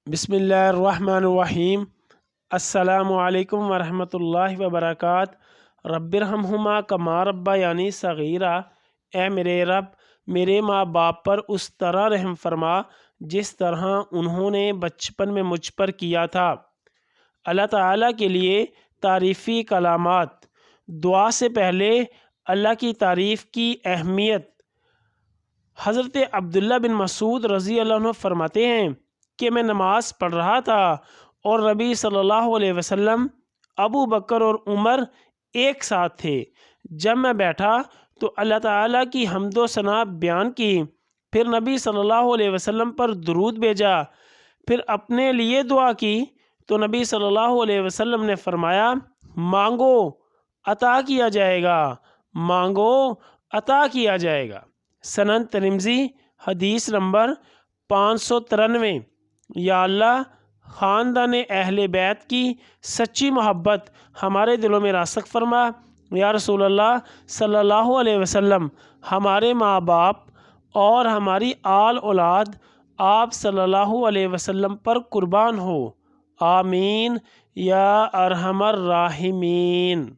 बिस्मिल्लाहिर्रहमानिर्रहीम। अस्सलामु अलैकुम वरहमतुल्लाहि वबरकातुहू। रब्बिरहम्हुमा कमा रब्बयानी सगीरा। ए मेरे रब, मेरे माँ बाप पर उस तरह रहम फरमा जिस तरह उन्होंने बचपन में मुझ पर किया था। अल्लाह ताला के लिए तारीफ़ी कलामात। दुआ से पहले अल्लाह की तारीफ़ की अहमियत। हज़रत अब्दुल्ला बिन मसूद रज़ी अल्लाह अन्हु फरमाते हैं कि मैं नमाज़ पढ़ रहा था और नबी सल्लल्लाहु अलैहि वसल्लम, अबू बकर और उमर एक साथ थे। जब मैं बैठा तो अल्लाह ताला की हम्दो सना बयान की, फिर नबी सल्लल्लाहु अलैहि वसल्लम पर दुरूद भेजा, फिर अपने लिए दुआ की तो नबी सल्लल्लाहु अलैहि वसल्लम ने फरमाया, मांगो अता किया जाएगा, मांगो अता किया जाएगा। सनन तिरमिज़ी हदीस नंबर 593। या अल्लाह, ख़ानदान अहले बैत की सच्ची मोहब्बत हमारे दिलों में रासख फरमा। या रसूल अल्लाह सल्लल्लाहु अलैहि वसल्लम, हमारे माँ बाप और हमारी आल औलाद आप सल्लल्लाहु अलैहि वसल्लम पर कुर्बान हो। आमीन या अरहमर राहिमीन।